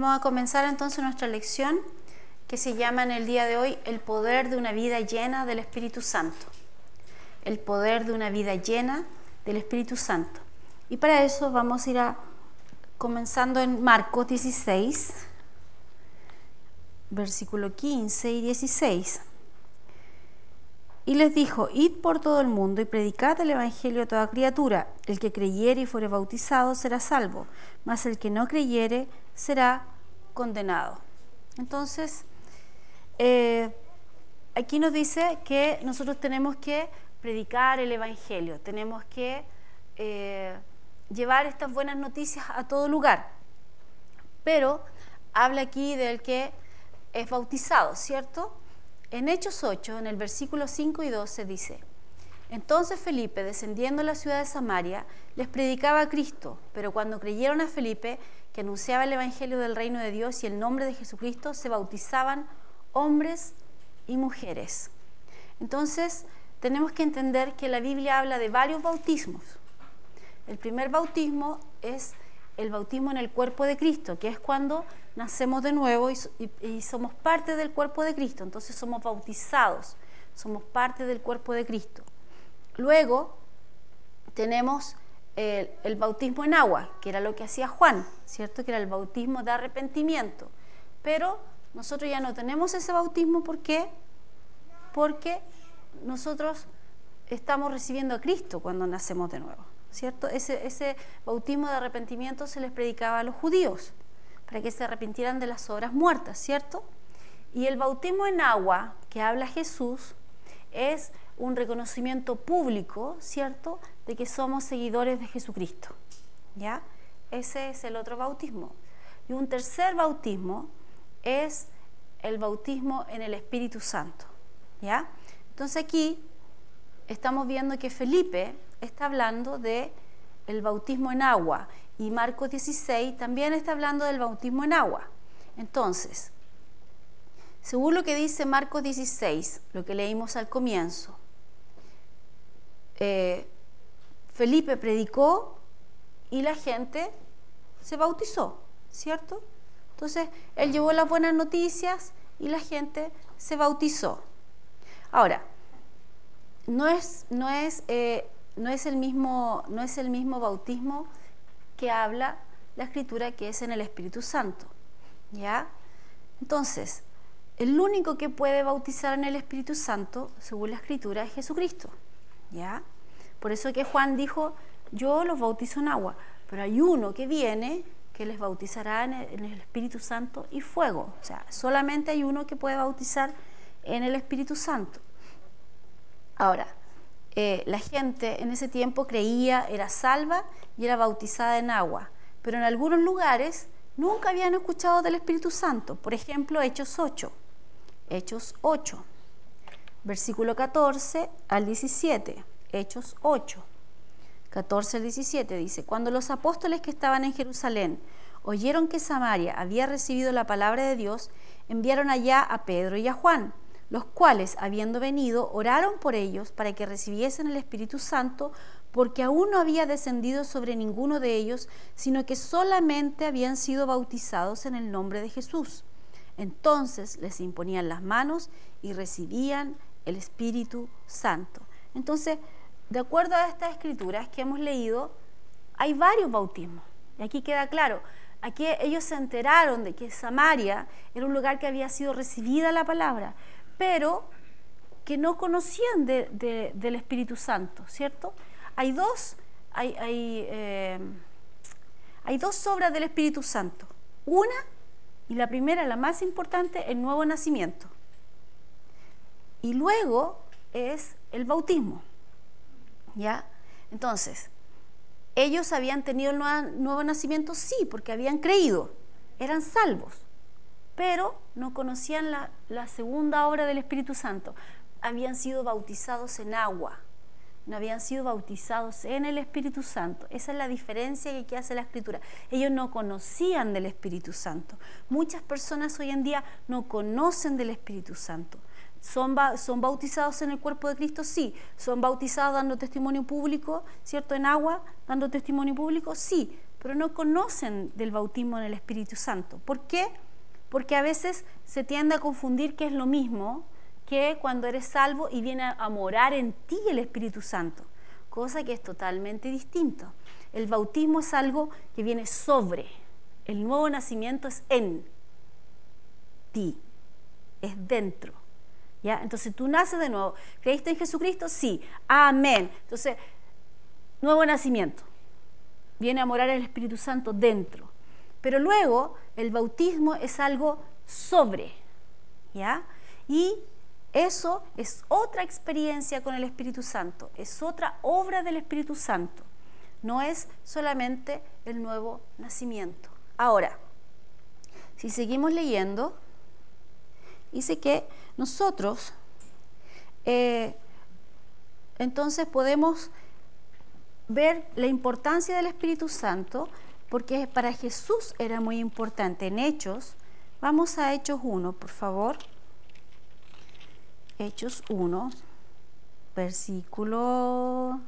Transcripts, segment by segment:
Vamos a comenzar entonces nuestra lección que se llama en el día de hoy el poder de una vida llena del Espíritu Santo. El poder de una vida llena del Espíritu Santo. Y para eso vamos a ir comenzando en Marcos 16, versículo 15 y 16. Y les dijo: id por todo el mundo y predicad el evangelio a toda criatura. El que creyere y fuere bautizado será salvo, mas el que no creyere será condenado. Entonces, aquí nos dice que nosotros tenemos que predicar el evangelio, tenemos que llevar estas buenas noticias a todo lugar. Pero habla aquí del que es bautizado, ¿cierto? En Hechos 8, en el versículo 5 y 12 dice: entonces Felipe, descendiendo a la ciudad de Samaria, les predicaba a Cristo, pero cuando creyeron a Felipe, que anunciaba el evangelio del reino de Dios y el nombre de Jesucristo, se bautizaban hombres y mujeres. Entonces, tenemos que entender que la Biblia habla de varios bautismos. El primer bautismo es el bautismo en el cuerpo de Cristo, que es cuando nacemos de nuevo y somos parte del cuerpo de Cristo. Entonces somos bautizados, somos parte del cuerpo de Cristo. Luego tenemos el bautismo en agua, que era lo que hacía Juan, ¿cierto? Que era el bautismo de arrepentimiento. Pero nosotros ya no tenemos ese bautismo. ¿Por qué? Porque nosotros estamos recibiendo a Cristo cuando nacemos de nuevo, ¿cierto? Ese bautismo de arrepentimiento se les predicaba a los judíos para que se arrepintieran de las obras muertas, ¿cierto? Y el bautismo en agua que habla Jesús es un reconocimiento público, ¿cierto?, de que somos seguidores de Jesucristo, ¿ya? Ese es el otro bautismo. Y un tercer bautismo es el bautismo en el Espíritu Santo, ¿ya? Entonces aquí estamos viendo que Felipe está hablando de el bautismo en agua y Marcos 16 también está hablando del bautismo en agua. Entonces, según lo que dice Marcos 16, lo que leímos al comienzo, Felipe predicó y la gente se bautizó, ¿cierto? Entonces, él llevó las buenas noticias y la gente se bautizó. Ahora, no es el mismo bautismo que habla la Escritura, que es en el Espíritu Santo, ¿ya? Entonces, el único que puede bautizar en el Espíritu Santo, según la Escritura, es Jesucristo, ¿ya? Por eso que Juan dijo: yo los bautizo en agua, pero hay uno que viene que les bautizará en el Espíritu Santo y fuego. O sea, solamente hay uno que puede bautizar en el Espíritu Santo. Ahora, la gente en ese tiempo creía, era salva y era bautizada en agua, pero en algunos lugares nunca habían escuchado del Espíritu Santo. Por ejemplo, Hechos 8, versículo 14 al 17, Hechos 8, 14 al 17 dice: cuando los apóstoles que estaban en Jerusalén oyeron que Samaria había recibido la palabra de Dios, enviaron allá a Pedro y a Juan, los cuales, habiendo venido, oraron por ellos para que recibiesen el Espíritu Santo, porque aún no había descendido sobre ninguno de ellos, sino que solamente habían sido bautizados en el nombre de Jesús. Entonces les imponían las manos y recibían el Espíritu Santo. Entonces, de acuerdo a estas escrituras que hemos leído, hay varios bautismos. Y aquí queda claro, aquí ellos se enteraron de que Samaria era un lugar que había sido recibida la palabra, pero que no conocían del Espíritu Santo, ¿cierto? Hay dos obras del Espíritu Santo. Una, y la primera, la más importante, el nuevo nacimiento. Y luego es el bautismo, ¿ya? Entonces, ellos habían tenido el nuevo nacimiento, sí, porque habían creído, eran salvos, pero no conocían la segunda obra del Espíritu Santo. Habían sido bautizados en agua, no habían sido bautizados en el Espíritu Santo. Esa es la diferencia que hace la Escritura. Ellos no conocían del Espíritu Santo. Muchas personas hoy en día no conocen del Espíritu Santo. ¿Son bautizados en el cuerpo de Cristo? Sí. ¿Son bautizados dando testimonio público, cierto, en agua, dando testimonio público? Sí. pero no conocen del bautismo en el Espíritu Santo. ¿Por qué? Porque a veces se tiende a confundir que es lo mismo que cuando eres salvo y viene a morar en ti el Espíritu Santo, cosa que es totalmente distinto. El bautismo es algo que viene sobre, el nuevo nacimiento es en ti, es dentro. ¿Ya? Entonces tú naces de nuevo. ¿Creíste en Jesucristo? Sí. Amén. Entonces, nuevo nacimiento. Viene a morar el Espíritu Santo dentro. Pero luego el bautismo es algo sobre. ¿Ya? Y eso es otra experiencia con el Espíritu Santo. Es otra obra del Espíritu Santo. No es solamente el nuevo nacimiento. Ahora, si seguimos leyendo, dice que nosotros entonces podemos ver la importancia del Espíritu Santo, porque para Jesús era muy importante. En Hechos, vamos a Hechos 1, por favor. Hechos 1, versículo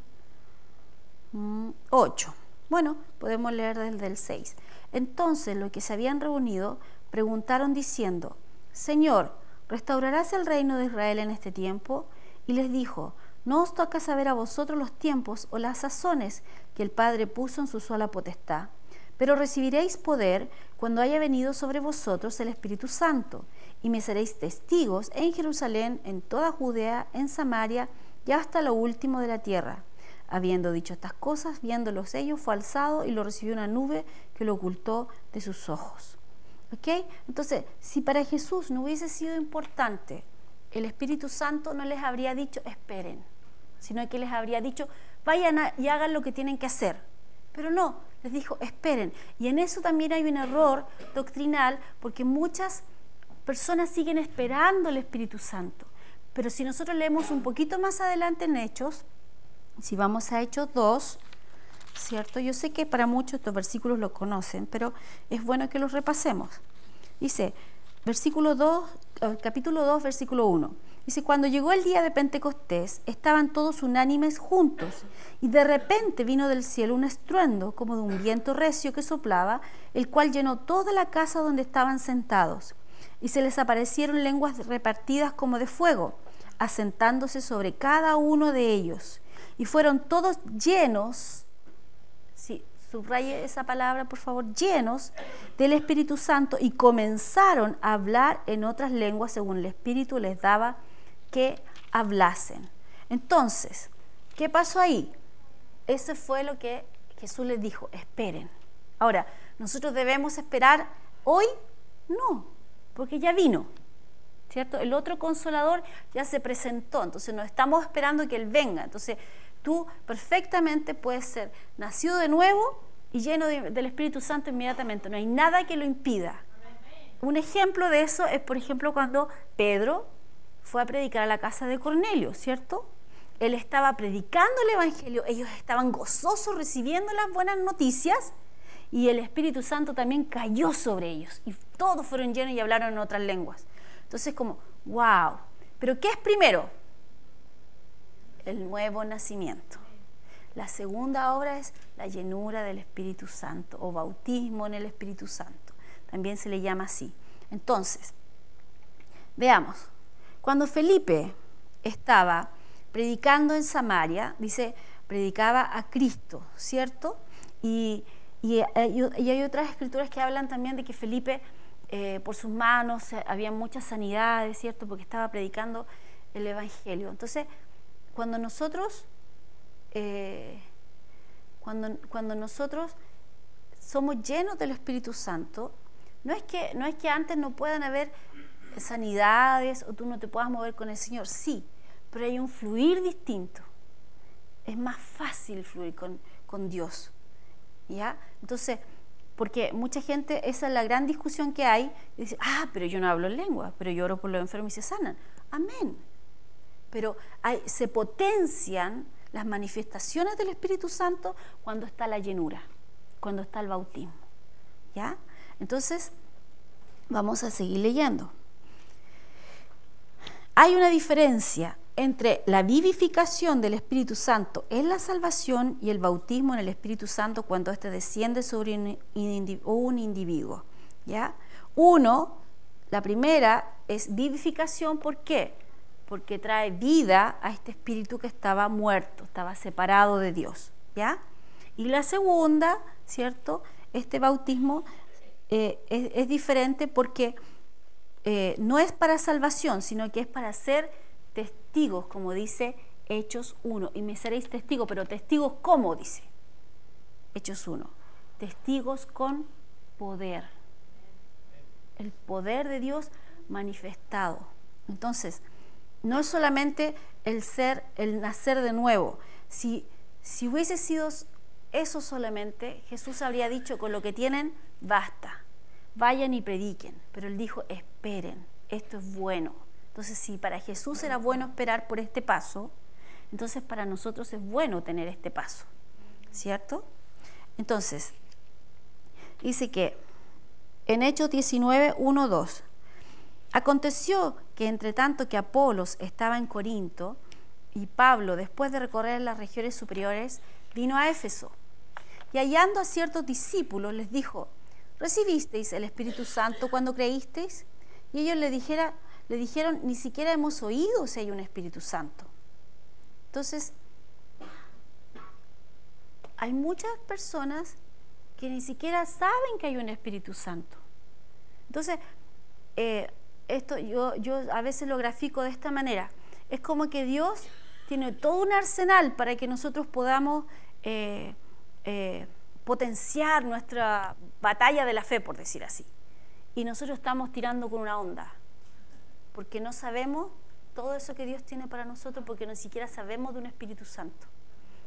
8. Bueno, podemos leer desde el 6. Entonces los que se habían reunido preguntaron diciendo: Señor, ¿restaurarás el reino de Israel en este tiempo? Y les dijo: no os toca saber a vosotros los tiempos o las sazones que el Padre puso en su sola potestad, pero recibiréis poder cuando haya venido sobre vosotros el Espíritu Santo, y me seréis testigos en Jerusalén, en toda Judea, en Samaria y hasta lo último de la tierra. Habiendo dicho estas cosas, viéndolos ellos, fue alzado y lo recibió una nube que lo ocultó de sus ojos. ¿Ok? Entonces, si para Jesús no hubiese sido importante, el Espíritu Santo no les habría dicho esperen, sino que les habría dicho vayan y hagan lo que tienen que hacer. Pero no, les dijo esperen. Y en eso también hay un error doctrinal, porque muchas personas siguen esperando el Espíritu Santo. Pero si nosotros leemos un poquito más adelante en Hechos, si vamos a Hechos 2, ¿cierto? Yo sé que para muchos estos versículos los conocen, pero es bueno que los repasemos. Dice, capítulo 2, versículo 1. Dice, cuando llegó el día de Pentecostés, estaban todos unánimes juntos, y de repente vino del cielo un estruendo como de un viento recio que soplaba, el cual llenó toda la casa donde estaban sentados. Y se les aparecieron lenguas repartidas como de fuego, asentándose sobre cada uno de ellos. Y fueron todos llenos, sí, subraye esa palabra por favor, llenos del Espíritu Santo, y comenzaron a hablar en otras lenguas según el Espíritu les daba que hablasen. Entonces, ¿qué pasó ahí? Eso fue lo que Jesús les dijo, esperen. Ahora, ¿nosotros debemos esperar hoy? No, porque ya vino, ¿cierto? El otro Consolador ya se presentó, entonces no estamos esperando que Él venga. Entonces, tú perfectamente puedes ser nacido de nuevo y lleno del Espíritu Santo inmediatamente. No hay nada que lo impida. Un ejemplo de eso es, por ejemplo, cuando Pedro fue a predicar a la casa de Cornelio, ¿cierto? Él estaba predicando el Evangelio, ellos estaban gozosos recibiendo las buenas noticias, y el Espíritu Santo también cayó sobre ellos, y todos fueron llenos y hablaron en otras lenguas. Entonces, como, wow. ¿Pero qué es primero? El nuevo nacimiento. La segunda obra es la llenura del Espíritu Santo, o bautismo en el Espíritu Santo. También se le llama así. Entonces, veamos. Cuando Felipe estaba predicando en Samaria, dice, predicaba a Cristo, ¿cierto? Y hay otras escrituras que hablan también de que Felipe, por sus manos, había muchas sanidades, ¿cierto? Porque estaba predicando el Evangelio. Entonces, cuando nosotros somos llenos del Espíritu Santo, no es que antes no puedan haber sanidades o tú no te puedas mover con el Señor, sí, pero hay un fluir distinto. Es más fácil fluir con Dios, ¿ya? Entonces, porque mucha gente, esa es la gran discusión que hay, y dice, pero yo no hablo en lengua, pero yo oro por los enfermos y se sanan. Amén. Pero se potencian las manifestaciones del Espíritu Santo cuando está la llenura, cuando está el bautismo, ¿ya? Entonces, vamos a seguir leyendo. Hay una diferencia entre la vivificación del Espíritu Santo en la salvación y el bautismo en el Espíritu Santo cuando éste desciende sobre un individuo, ¿ya? La primera es vivificación. ¿Por qué? Porque trae vida a este espíritu que estaba muerto, estaba separado de Dios, ¿ya? Y la segunda, ¿cierto? Este bautismo es diferente porque no es para salvación, sino que es para ser testigos, como dice Hechos 1. Y me seréis testigos, pero testigos ¿cómo? Dice Hechos 1. Testigos con poder. El poder de Dios manifestado. Entonces, no es solamente el nacer de nuevo. Si hubiese sido eso solamente, Jesús habría dicho, con lo que tienen, basta. Vayan y prediquen. Pero Él dijo, esperen, esto es bueno. Entonces, si para Jesús era bueno esperar por este paso, entonces para nosotros es bueno tener este paso, ¿cierto? Entonces, dice que en Hechos 19, 1, 2, aconteció que entre tanto que Apolos estaba en Corinto y Pablo, después de recorrer las regiones superiores, vino a Éfeso y hallando a ciertos discípulos les dijo, ¿recibisteis el Espíritu Santo cuando creísteis? Y ellos le dijeron, ni siquiera hemos oído si hay un Espíritu Santo. Entonces, hay muchas personas que ni siquiera saben que hay un Espíritu Santo. Entonces, esto yo a veces lo grafico de esta manera. Es como que Dios tiene todo un arsenal para que nosotros podamos potenciar nuestra batalla de la fe, por decir así. Y nosotros estamos tirando con una onda, porque no sabemos todo eso que Dios tiene para nosotros, porque ni siquiera sabemos de un Espíritu Santo,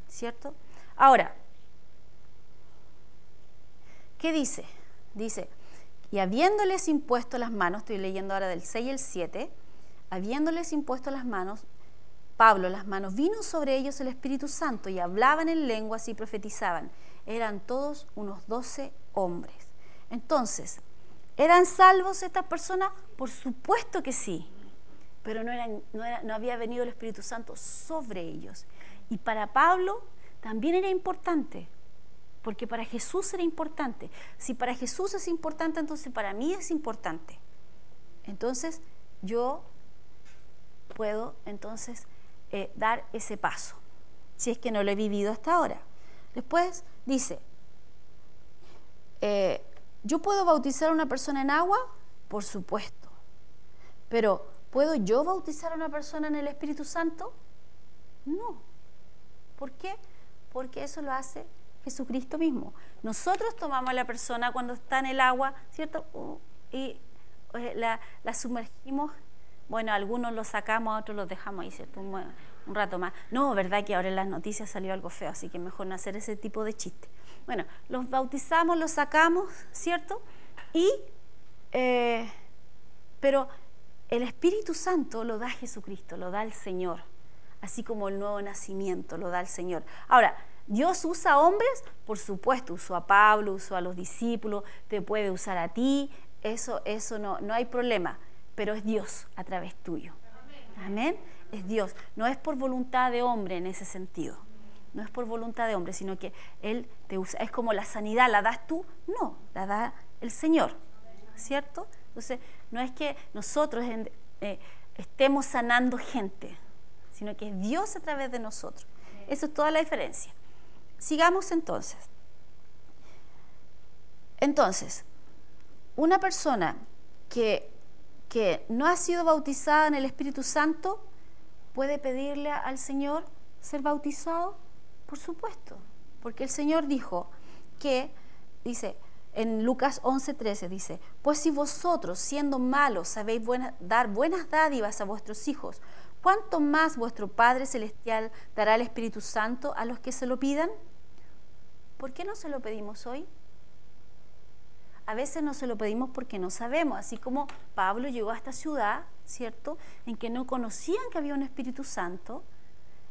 ¿cierto? Ahora, ¿qué dice? Dice, y habiéndoles impuesto las manos, estoy leyendo ahora del 6 y el 7, habiéndoles impuesto las manos, Pablo, las manos, vino sobre ellos el Espíritu Santo y hablaban en lenguas y profetizaban. Eran todos unos 12 hombres. Entonces, ¿eran salvos estas personas? Por supuesto que sí, pero no había venido el Espíritu Santo sobre ellos. Y para Pablo también era importante, porque para Jesús era importante. Si para Jesús es importante, entonces para mí es importante. Entonces, yo puedo entonces dar ese paso, si es que no lo he vivido hasta ahora. Después dice, ¿yo puedo bautizar a una persona en agua? Por supuesto. Pero, ¿puedo yo bautizar a una persona en el Espíritu Santo? No. ¿Por qué? Porque eso lo hace Jesucristo mismo. Nosotros tomamos a la persona cuando está en el agua, ¿cierto? Y la sumergimos. Bueno, algunos los sacamos, a otros los dejamos ahí, ¿cierto? Un rato más. No, verdad que ahora en las noticias salió algo feo, así que mejor no hacer ese tipo de chiste. Bueno, los bautizamos, los sacamos, ¿cierto? Pero el Espíritu Santo lo da Jesucristo, lo da el Señor, así como el nuevo nacimiento lo da el Señor. Ahora, ¿Dios usa a hombres? Por supuesto, usó a Pablo, usó a los discípulos, te puede usar a ti, eso no hay problema, pero es Dios a través tuyo. Amén. Es Dios, no es por voluntad de hombre en ese sentido, no es por voluntad de hombre, sino que Él te usa. Es como la sanidad, ¿la das tú? No, la da el Señor, ¿cierto? Entonces, no es que nosotros estemos sanando gente, sino que es Dios a través de nosotros. Eso es toda la diferencia. Sigamos entonces. Entonces, una persona que no ha sido bautizada en el Espíritu Santo, ¿puede pedirle al Señor ser bautizado? Por supuesto, porque el Señor dijo que, dice, en Lucas 11:13 dice, pues si vosotros, siendo malos, sabéis dar buenas dádivas a vuestros hijos, ¿cuánto más vuestro Padre Celestial dará el Espíritu Santo a los que se lo pidan? ¿Por qué no se lo pedimos hoy? A veces no se lo pedimos porque no sabemos, así como Pablo llegó a esta ciudad, ¿cierto?, en que no conocían que había un Espíritu Santo.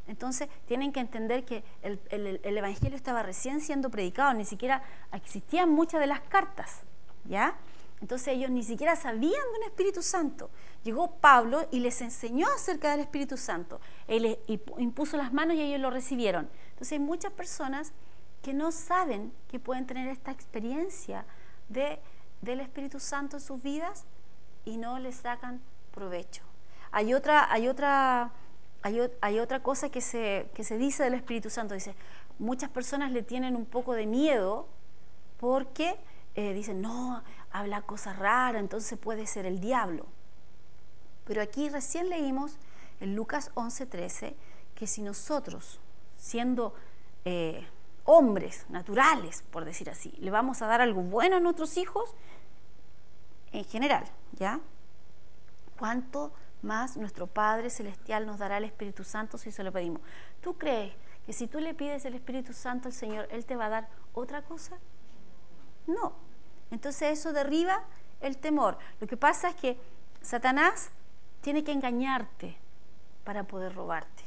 Entonces tienen que entender que el Evangelio estaba recién siendo predicado, ni siquiera existían muchas de las cartas, ¿ya? Entonces ellos ni siquiera sabían de un Espíritu Santo. Llegó Pablo y les enseñó acerca del Espíritu Santo. Él les impuso las manos y ellos lo recibieron. Entonces hay muchas personas que no saben que pueden tener esta experiencia del Espíritu Santo en sus vidas y no le sacan provecho. Hay otra cosa que se dice del Espíritu Santo. Dice, muchas personas le tienen un poco de miedo porque dicen, no, habla cosas raras, entonces puede ser el diablo. Pero aquí recién leímos en Lucas 11:13 que si nosotros, siendo hombres naturales, por decir así, le vamos a dar algo bueno a nuestros hijos, en general, ¿ya? ¿Cuánto más nuestro Padre Celestial nos dará el Espíritu Santo si se lo pedimos? ¿Tú crees que si tú le pides el Espíritu Santo al Señor, Él te va a dar otra cosa? No. Entonces eso derriba el temor. Lo que pasa es que Satanás tiene que engañarte para poder robarte,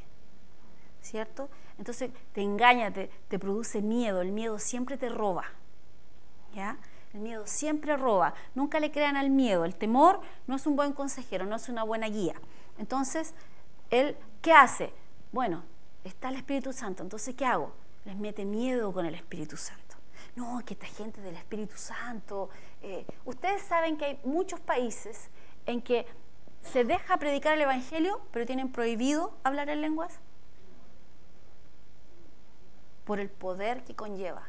¿cierto? Entonces te engaña, te produce miedo. El miedo siempre te roba, ¿ya? El miedo siempre roba. Nunca le crean al miedo. El temor no es un buen consejero, no es una buena guía. Entonces, él, ¿qué hace? Bueno, está el Espíritu Santo, entonces ¿qué hago? Les mete miedo con el Espíritu Santo. No, que esta gente del Espíritu Santo. Ustedes saben que hay muchos países en que se deja predicar el Evangelio, pero tienen prohibido hablar en lenguas por el poder que conlleva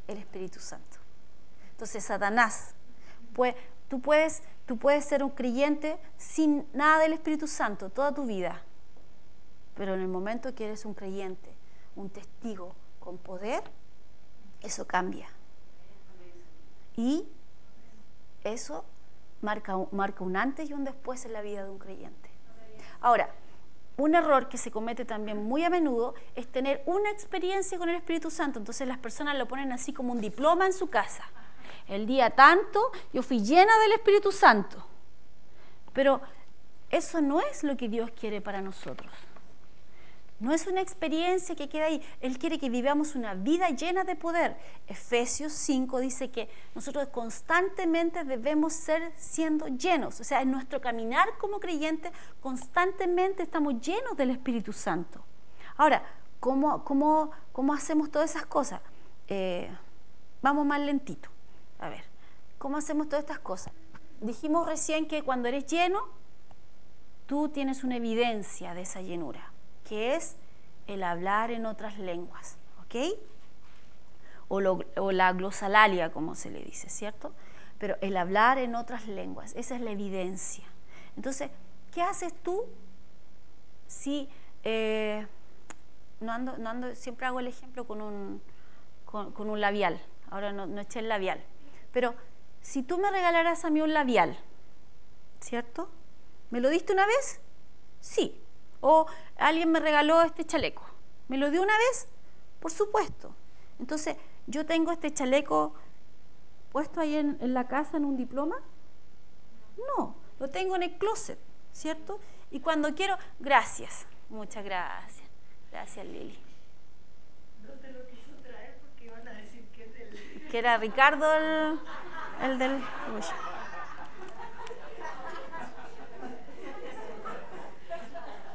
el Espíritu Santo. Entonces, Satanás, pues, tú puedes ser un creyente sin nada del Espíritu Santo toda tu vida, pero en el momento que eres un creyente, un testigo con poder, eso cambia. Y eso marca un antes y un después en la vida de un creyente. Ahora, un error que se comete también muy a menudo es tener una experiencia con el Espíritu Santo. Entonces las personas lo ponen así como un diploma en su casa. El día tanto yo fui llena del Espíritu Santo. Pero eso no es lo que Dios quiere para nosotros. No es una experiencia que queda ahí. Él quiere que vivamos una vida llena de poder. Efesios 5 dice que nosotros constantemente debemos ser siendo llenos. O sea, en nuestro caminar como creyentes, constantemente estamos llenos del Espíritu Santo. Ahora, ¿cómo hacemos todas esas cosas? Vamos más lentito. A ver, ¿cómo hacemos todas estas cosas? Dijimos recién que cuando eres lleno, tú tienes una evidencia de esa llenura, que es el hablar en otras lenguas, ¿ok? O la glosalalia, como se le dice, ¿cierto? Pero el hablar en otras lenguas, esa es la evidencia. Entonces, ¿qué haces tú si siempre hago el ejemplo con un labial? Ahora no eché el labial. Pero si tú me regalaras a mí un labial, ¿cierto? ¿Me lo diste una vez? Sí. O alguien me regaló este chaleco. ¿Me lo dio una vez? Por supuesto. Entonces, ¿yo tengo este chaleco puesto ahí en la casa en un diploma? No, lo tengo en el closet, ¿cierto? Y cuando quiero, gracias, muchas gracias. Gracias, Lili. No te lo quiso traer porque iban a decir que es del... Que era Ricardo el del... Uy.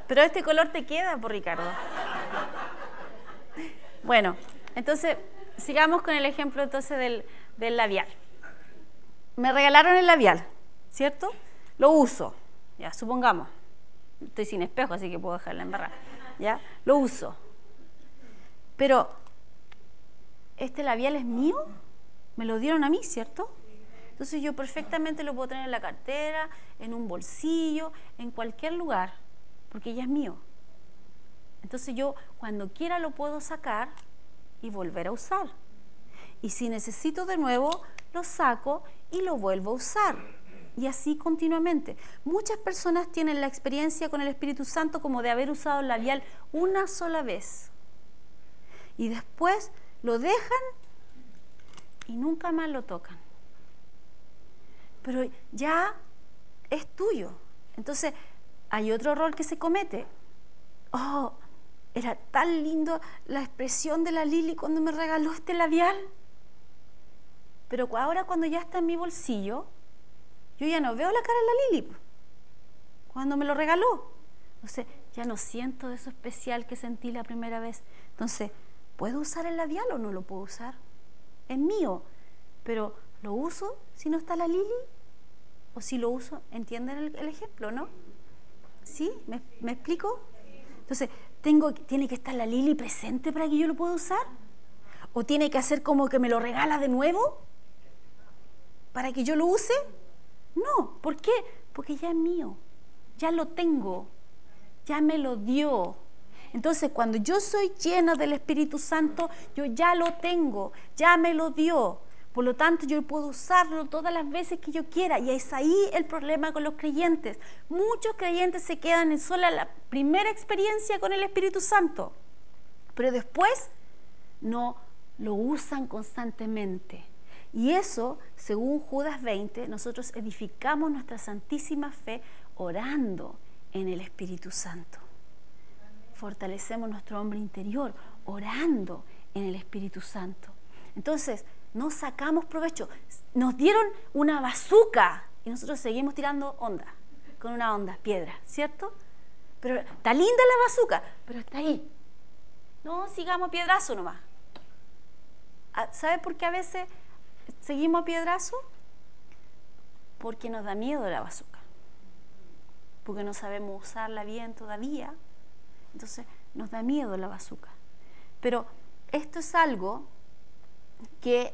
Pero este color te queda, por Ricardo. Bueno, entonces, sigamos con el ejemplo entonces del labial. Me regalaron el labial, ¿cierto? Lo uso, ya, supongamos. Estoy sin espejo, así que puedo dejarla embarrada. ¿Ya? Lo uso. Pero, ¿este labial es mío? Me lo dieron a mí, ¿cierto? Entonces yo perfectamente lo puedo tener en la cartera, en un bolsillo, en cualquier lugar, porque ya es mío. Entonces yo cuando quiera lo puedo sacar y volver a usar. Y si necesito de nuevo, lo saco y lo vuelvo a usar. Y así continuamente. Muchas personas tienen la experiencia con el Espíritu Santo como de haber usado el labial una sola vez. Y después lo dejan y nunca más lo tocan. Pero ya es tuyo. Entonces, hay otro error que se comete. Oh, era tan lindo la expresión de la Lili cuando me regaló este labial. Pero ahora cuando ya está en mi bolsillo, yo ya no veo la cara de la Lili cuando me lo regaló. Entonces, ya no siento eso especial que sentí la primera vez. Entonces, ¿puedo usar el labial o no lo puedo usar? Es mío, pero ¿lo uso si no está la Lili? ¿O si lo uso? ¿Entienden el ejemplo, no? ¿Sí? ¿Me explico? Entonces, ¿tiene que estar la Lili presente para que yo lo pueda usar? ¿O tiene que hacer como que me lo regala de nuevo para que yo lo use? No, ¿por qué? Porque ya es mío, ya lo tengo, ya me lo dio. Entonces, cuando yo soy llena del Espíritu Santo, yo ya lo tengo, ya me lo dio. Por lo tanto, yo puedo usarlo todas las veces que yo quiera. Y es ahí el problema con los creyentes. Muchos creyentes se quedan en sola la primera experiencia con el Espíritu Santo, pero después no lo usan constantemente. Y eso, según Judas 20, nosotros edificamos nuestra santísima fe orando en el Espíritu Santo. Fortalecemos nuestro hombre interior orando en el Espíritu Santo. Entonces, no sacamos provecho. Nos dieron una bazooka y nosotros seguimos tirando onda, con una onda, piedra, ¿cierto? Pero está linda la bazooka, pero está ahí. No sigamos piedrazo nomás. ¿Sabe por qué a veces seguimos a piedrazo? Porque nos da miedo la bazooka. Porque no sabemos usarla bien todavía. Entonces nos da miedo la bazooka. Pero esto es algo que,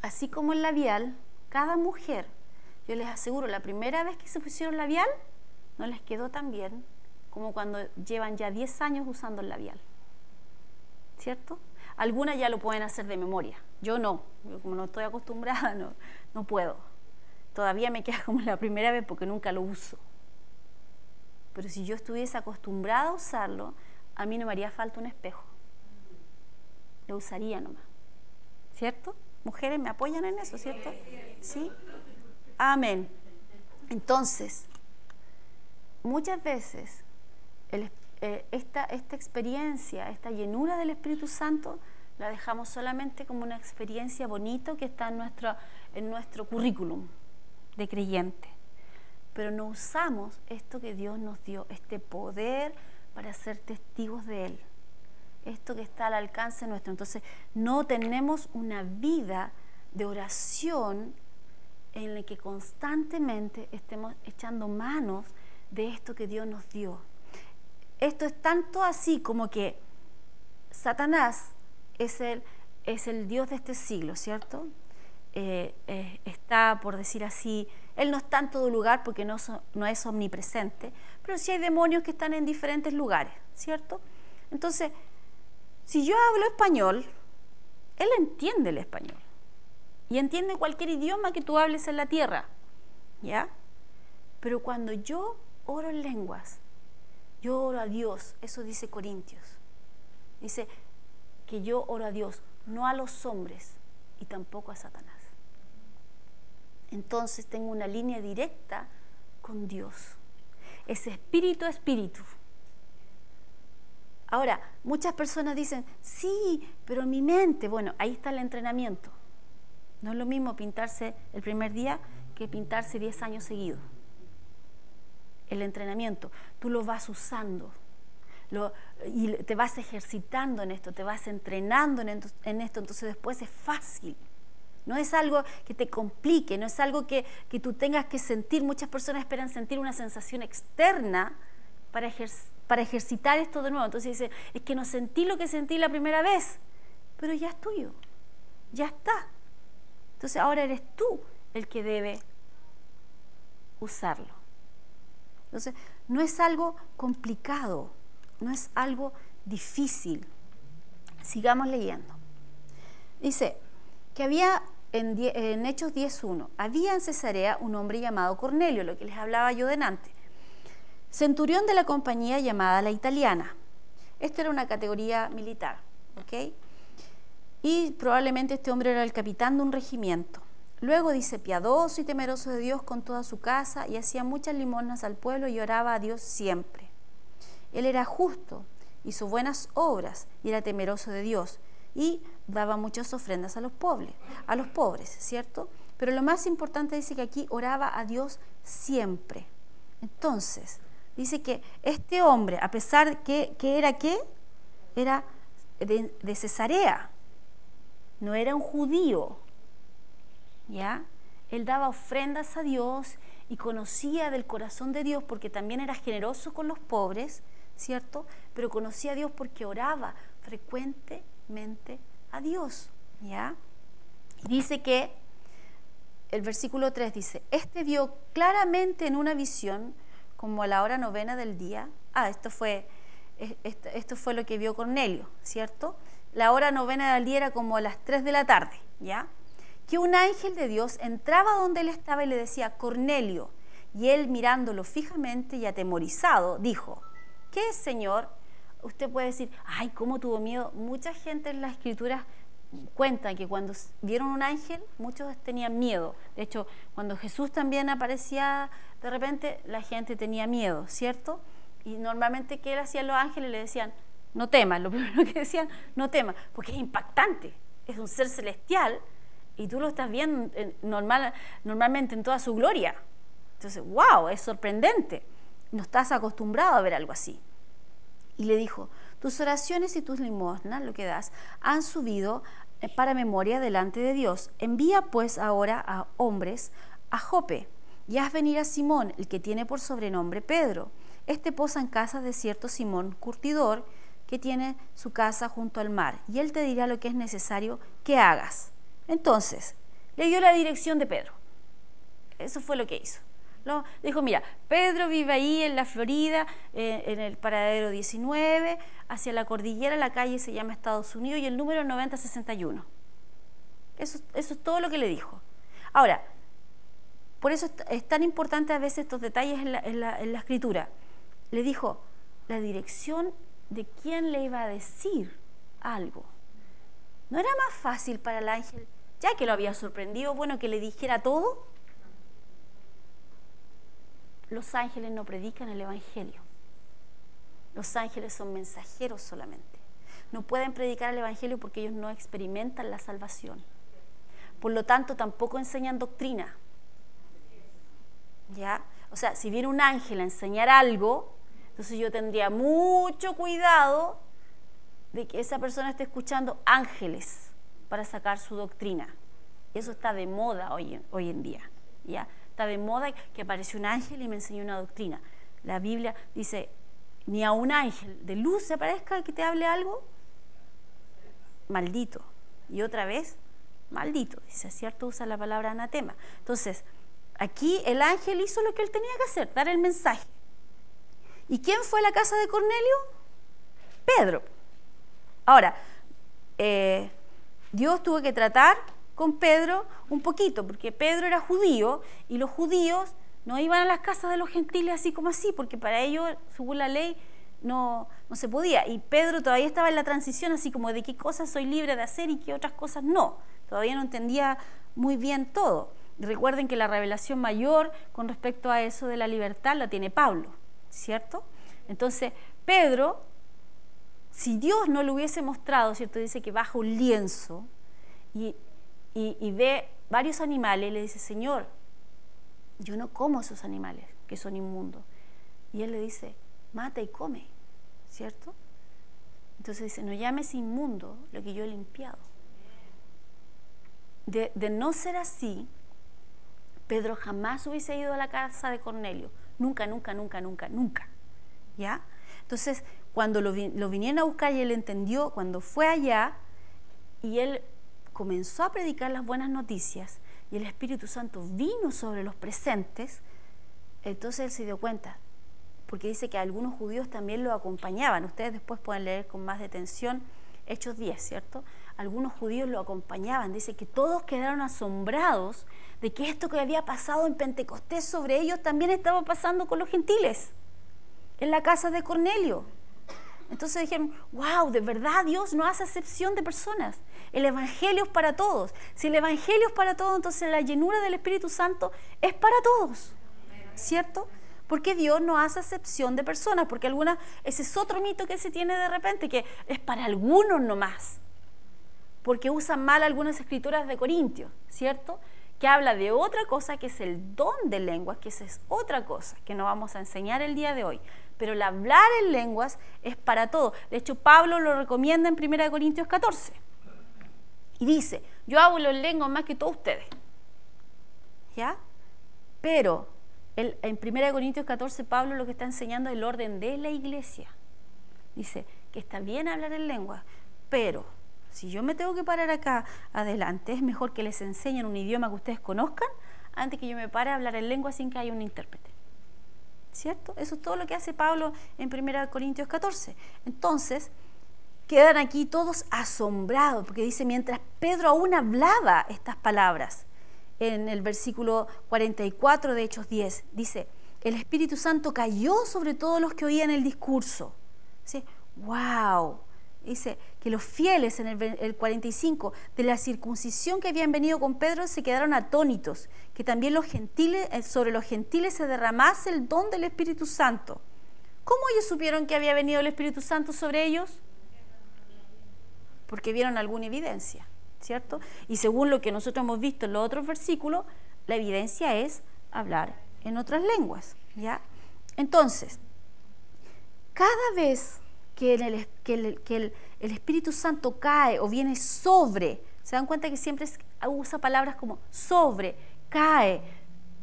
así como el labial, cada mujer, yo les aseguro, la primera vez que se pusieron labial, no les quedó tan bien como cuando llevan ya 10 años usando el labial. ¿Cierto? Algunas ya lo pueden hacer de memoria. Yo no, como no estoy acostumbrada, no puedo. Todavía me queda como la primera vez porque nunca lo uso. Pero si yo estuviese acostumbrada a usarlo, a mí no me haría falta un espejo. Lo usaría nomás. ¿Cierto? Mujeres, ¿me apoyan en eso, cierto? ¿Sí? Amén. Entonces, muchas veces esta experiencia, esta llenura del Espíritu Santo, la dejamos solamente como una experiencia bonita que está en nuestro currículum de creyente. Pero no usamos esto que Dios nos dio, este poder para ser testigos de Él. Esto que está al alcance nuestro. Entonces, no tenemos una vida de oración en la que constantemente estemos echando manos de esto que Dios nos dio. Esto es tanto así como que Satanás es el Dios de este siglo, ¿cierto? Está, por decir así, él no está en todo lugar porque no es omnipresente, pero sí hay demonios que están en diferentes lugares, ¿cierto? Entonces, si yo hablo español, él entiende el español y entiende cualquier idioma que tú hables en la tierra, ¿ya? Pero cuando yo oro en lenguas, yo oro a Dios, eso dice Corintios, dice que yo oro a Dios, no a los hombres y tampoco a Satanás. Entonces tengo una línea directa con Dios, es espíritu a espíritu. Ahora, muchas personas dicen, sí, pero en mi mente, bueno, ahí está el entrenamiento. No es lo mismo pintarse el primer día que pintarse 10 años seguidos. El entrenamiento, tú lo vas usando y te vas ejercitando en esto, te vas entrenando en esto, entonces después es fácil. No es algo que te complique, no es algo que tú tengas que sentir. Muchas personas esperan sentir una sensación externa para ejercitar esto de nuevo. Entonces dice, es que no sentí lo que sentí la primera vez, pero ya es tuyo, ya está. Entonces ahora eres tú el que debe usarlo. Entonces no es algo complicado, no es algo difícil. Sigamos leyendo. Dice que había en Hechos 10:1, había en Cesarea un hombre llamado Cornelio, lo que les hablaba yo delante, centurión de la compañía llamada la Italiana. Esto era una categoría militar, ¿ok? Y probablemente este hombre era el capitán de un regimiento. Luego dice, piadoso y temeroso de Dios con toda su casa, y hacía muchas limosnas al pueblo y oraba a Dios siempre. Él era justo, hizo buenas obras y era temeroso de Dios, y daba muchas ofrendas a los pobres, ¿cierto? Pero lo más importante dice que aquí oraba a Dios siempre. Entonces, dice que este hombre, a pesar que era ¿qué? Era de Cesarea, no era un judío, ¿ya? Él daba ofrendas a Dios y conocía del corazón de Dios porque también era generoso con los pobres, ¿cierto? Pero conocía a Dios porque oraba frecuentemente a Dios, ¿ya? Dice que el versículo 3 dice, este vio claramente en una visión como a la hora 9 del día. Esto fue lo que vio Cornelio, ¿cierto? La hora 9 del día era como a las 3 de la tarde, ¿ya? Que un ángel de Dios entraba donde él estaba y le decía, Cornelio. Y él, mirándolo fijamente y atemorizado, dijo, ¿qué es, Señor? Usted puede decir, ay, ¿cómo tuvo miedo? Mucha gente en las Escrituras cuentan que cuando vieron un ángel, muchos tenían miedo. De hecho, cuando Jesús también aparecía de repente, la gente tenía miedo, ¿cierto? Y normalmente, ¿qué le hacían los ángeles? Le decían, no temas. Lo primero que decían, no temas, porque es impactante. Es un ser celestial y tú lo estás viendo normalmente en toda su gloria. Entonces, wow, es sorprendente. No estás acostumbrado a ver algo así. Y le dijo, tus oraciones y tus limosnas, lo que das, han subido para memoria delante de Dios. Envía pues ahora a hombres a Jope y haz venir a Simón, el que tiene por sobrenombre Pedro. Este posa en casa de cierto Simón curtidor, que tiene su casa junto al mar, y él te dirá lo que es necesario que hagas. Entonces, le dio la dirección de Pedro. Eso fue lo que hizo. Dijo, mira, Pedro vive ahí en la Florida, en el paradero 19, hacia la cordillera, la calle se llama Estados Unidos y el número 9061. Eso es todo lo que le dijo. Ahora, por eso es tan importante a veces estos detalles en la Escritura. Le dijo la dirección de quién le iba a decir algo. ¿No era más fácil para el ángel, ya que lo había sorprendido, bueno, que le dijera todo? Los ángeles no predican el Evangelio. Los ángeles son mensajeros solamente. No pueden predicar el Evangelio porque ellos no experimentan la salvación. Por lo tanto, tampoco enseñan doctrina. ¿Ya? O sea, si viene un ángel a enseñar algo, entonces yo tendría mucho cuidado de que esa persona esté escuchando ángeles para sacar su doctrina. Eso está de moda hoy en día, ¿ya? Está de moda que apareció un ángel y me enseñó una doctrina. La Biblia dice, ni a un ángel de luz se aparezca que te hable algo, maldito. Y otra vez, maldito. Dice, ¿cierto? Usa la palabra anatema. Entonces, aquí el ángel hizo lo que él tenía que hacer, dar el mensaje. ¿Y quién fue a la casa de Cornelio? Pedro. Ahora, Dios tuvo que tratar con Pedro un poquito, porque Pedro era judío y los judíos no iban a las casas de los gentiles así como así, porque para ellos, según la ley, no se podía. Y Pedro todavía estaba en la transición, así como de qué cosas soy libre de hacer y qué otras cosas no. Todavía no entendía muy bien todo. Y recuerden que la revelación mayor con respecto a eso de la libertad la tiene Pablo, ¿cierto? Entonces, Pedro, si Dios no lo hubiese mostrado, ¿cierto? Dice que baja un lienzo y ve varios animales y le dice, Señor, yo no como esos animales que son inmundos. Y él le dice, mata y come, ¿cierto? Entonces dice, no llames inmundo lo que yo he limpiado. De no ser así, Pedro jamás hubiese ido a la casa de Cornelio. Nunca, nunca, nunca, nunca, nunca. ¿Ya? Entonces, cuando lo vinieron a buscar y él entendió, cuando fue allá y él comenzó a predicar las buenas noticias y el Espíritu Santo vino sobre los presentes, entonces él se dio cuenta, porque dice que algunos judíos también lo acompañaban. Ustedes después pueden leer con más detención Hechos 10, ¿cierto? Algunos judíos lo acompañaban. Dice que todos quedaron asombrados de que esto que había pasado en Pentecostés sobre ellos también estaba pasando con los gentiles, en la casa de Cornelio. Entonces dijeron, wow, de verdad Dios no hace excepción de personas. El Evangelio es para todos. Si el Evangelio es para todos, entonces la llenura del Espíritu Santo es para todos, ¿cierto? Porque Dios no hace excepción de personas, porque ese es otro mito que se tiene de repente, que es para algunos nomás, porque usan mal algunas escrituras de Corintios, ¿cierto? que habla de otra cosa, que es el don de lenguas, que esa es otra cosa que no vamos a enseñar el día de hoy. Pero el hablar en lenguas es para todo. De hecho, Pablo lo recomienda en 1 Corintios 14. Y dice, yo hablo en lenguas más que todos ustedes. ¿Ya? Pero en 1 Corintios 14, Pablo lo que está enseñando es el orden de la iglesia. Dice que está bien hablar en lenguas, pero si yo me tengo que parar acá adelante, es mejor que les enseñen un idioma que ustedes conozcan antes que yo me pare a hablar en lengua sin que haya un intérprete. ¿Cierto? Eso es todo lo que hace Pablo en 1 Corintios 14. Entonces, quedan aquí todos asombrados, porque dice, mientras Pedro aún hablaba estas palabras, en el versículo 44 de Hechos 10, dice, el Espíritu Santo cayó sobre todos los que oían el discurso. ¿Sí? ¡Wow! Dice que los fieles en el 45 de la circuncisión que habían venido con Pedro se quedaron atónitos, que también sobre los gentiles se derramase el don del Espíritu Santo. ¿Cómo ellos supieron que había venido el Espíritu Santo sobre ellos? Porque vieron alguna evidencia, ¿cierto? Y según lo que nosotros hemos visto en los otros versículos, la evidencia es hablar en otras lenguas, ¿ya? Entonces, cada vez que el Espíritu Santo cae o viene sobre, se dan cuenta que siempre usa palabras como sobre, cae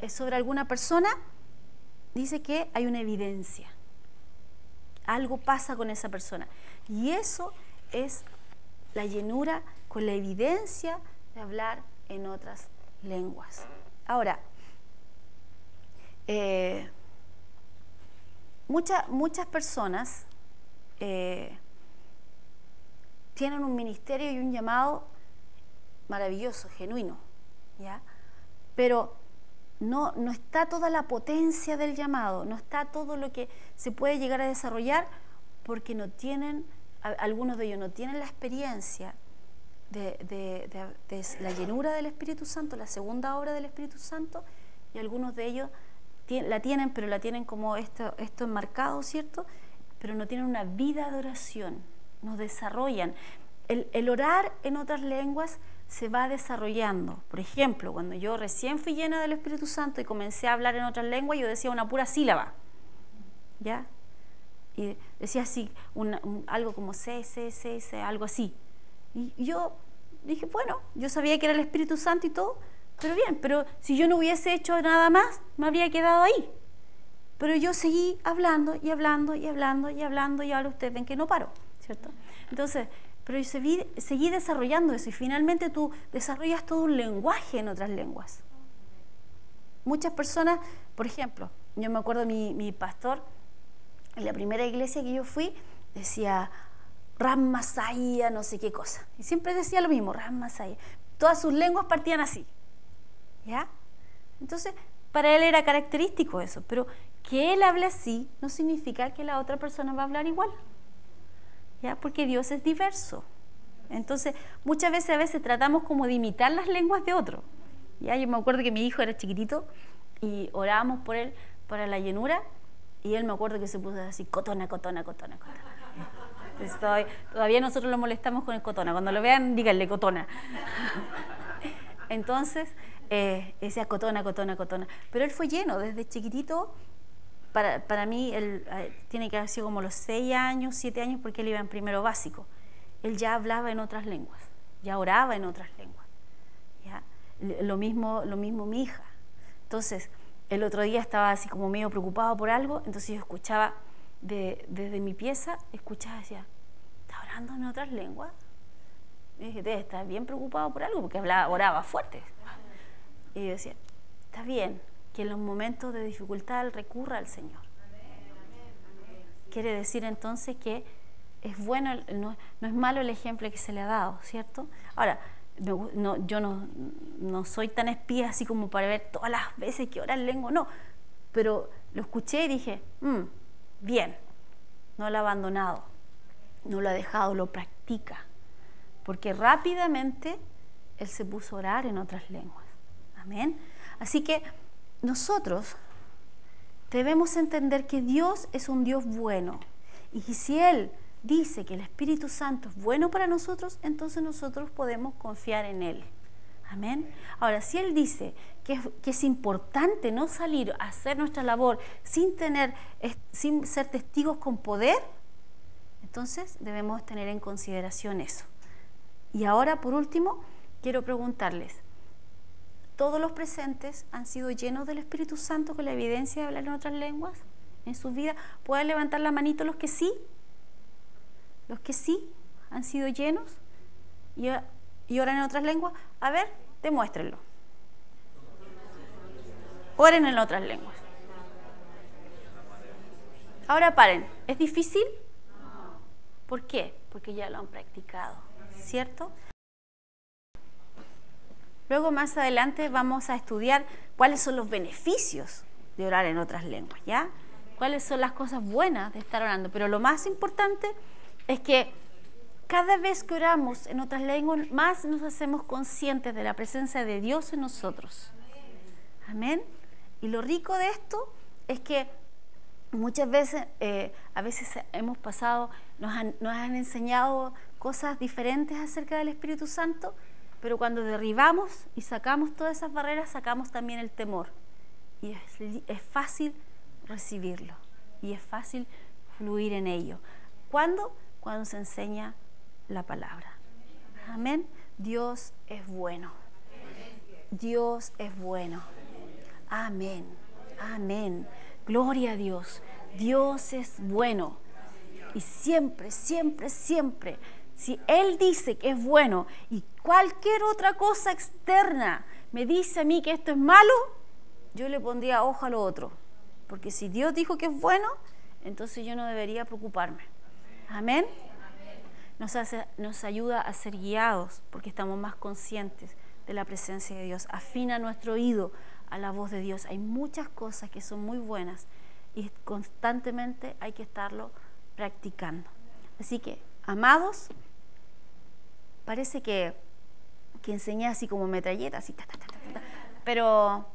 sobre alguna persona, dice que hay una evidencia. Algo pasa con esa persona. Y eso es la llenura con la evidencia de hablar en otras lenguas. Ahora, muchas personas tienen un ministerio y un llamado maravilloso, genuino, ¿ya? Pero no está toda la potencia del llamado, no está todo lo que se puede llegar a desarrollar, porque no tienen, algunos de ellos no tienen la experiencia de la llenura del Espíritu Santo, la segunda obra del Espíritu Santo, y algunos de ellos la tienen, pero la tienen como esto enmarcado, ¿cierto? Pero no tienen una vida de oración, no desarrollan. El orar en otras lenguas se va desarrollando. Por ejemplo, cuando yo recién fui llena del Espíritu Santo y comencé a hablar en otras lenguas, yo decía una pura sílaba, ¿ya? Y decía así, algo como se, algo así. Y yo dije, bueno, yo sabía que era el Espíritu Santo y todo, pero bien, pero si yo no hubiese hecho nada más, me habría quedado ahí. Pero yo seguí hablando y hablando y hablando y hablando, y ahora ustedes ven que no paro, ¿cierto? Entonces, pero yo seguí desarrollando eso, y finalmente tú desarrollas todo un lenguaje en otras lenguas. Muchas personas, por ejemplo, yo me acuerdo mi pastor, en la primera iglesia que yo fui, decía Ram Masaya, no sé qué cosa, y siempre decía lo mismo, Ram Masaya. Todas sus lenguas partían así, ¿ya? Entonces, para él era característico eso, pero que él hable así no significa que la otra persona va a hablar igual, ¿ya? Porque Dios es diverso. Entonces, muchas veces tratamos como de imitar las lenguas de otro, ¿ya? Yo me acuerdo que mi hijo era chiquitito y orábamos por él para la llenura, y él, me acuerdo que se puso así, cotona, cotona, cotona, cotona. Entonces, todavía nosotros lo molestamos con el cotona. Cuando lo vean, díganle cotona. Entonces, decía cotona, cotona, cotona. Pero él fue lleno desde chiquitito. Para mí, él tiene que haber sido como los 6 años, 7 años, porque él iba en primero básico. Él ya hablaba en otras lenguas, ya oraba en otras lenguas, ¿ya? Lo mismo mi hija. Entonces, el otro día estaba así como medio preocupado por algo, entonces yo escuchaba desde mi pieza, decía, ¿está orando en otras lenguas? Y dije, debe estar bien preocupado por algo, porque oraba fuerte. Y yo decía, está bien que en los momentos de dificultad recurra al Señor. Quiere decir entonces que es bueno, no es malo el ejemplo que se le ha dado, ¿cierto? Ahora, yo no soy tan espía así como para ver todas las veces que ora en lengua, no, pero lo escuché y dije, bien, no lo ha abandonado, no lo ha dejado, lo practica, porque rápidamente él se puso a orar en otras lenguas. Amén. Así que nosotros debemos entender que Dios es un Dios bueno, y si Él dice que el Espíritu Santo es bueno para nosotros, entonces nosotros podemos confiar en Él. Amén. Ahora, si Él dice que es importante no salir a hacer nuestra labor sin ser testigos con poder, entonces debemos tener en consideración eso. Y ahora, por último, quiero preguntarles, ¿todos los presentes han sido llenos del Espíritu Santo con la evidencia de hablar en otras lenguas en sus vidas? ¿Pueden levantar la manito los que sí? ¿Los que sí han sido llenos y oran en otras lenguas? A ver, demuéstrenlo. Oren en otras lenguas. Ahora paren. ¿Es difícil? ¿Por qué? Porque ya lo han practicado, ¿cierto? Luego más adelante vamos a estudiar cuáles son los beneficios de orar en otras lenguas, ¿ya? Cuáles son las cosas buenas de estar orando. Pero lo más importante es que cada vez que oramos en otras lenguas, más nos hacemos conscientes de la presencia de Dios en nosotros. Amén. Y lo rico de esto es que muchas veces, a veces hemos pasado, nos han enseñado cosas diferentes acerca del Espíritu Santo, pero cuando derribamos y sacamos todas esas barreras, sacamos también el temor. Y es fácil recibirlo y es fácil fluir en ello. ¿Cuándo? Cuando se enseña la palabra. Amén. Dios es bueno. Dios es bueno. Amén. Amén. Gloria a Dios. Dios es bueno. Y siempre, siempre, siempre, si Él dice que es bueno y cualquier otra cosa externa me dice a mí que esto es malo, yo le pondría ojo a lo otro. Porque si Dios dijo que es bueno, entonces yo no debería preocuparme. Amén. Nos ayuda a ser guiados porque estamos más conscientes de la presencia de Dios. Afina nuestro oído a la voz de Dios. Hay muchas cosas que son muy buenas y constantemente hay que estarlo practicando. Así que, amados, parece que enseñé así como metralleta, así, pero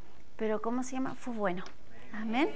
¿cómo se llama? Fue bueno. Amén.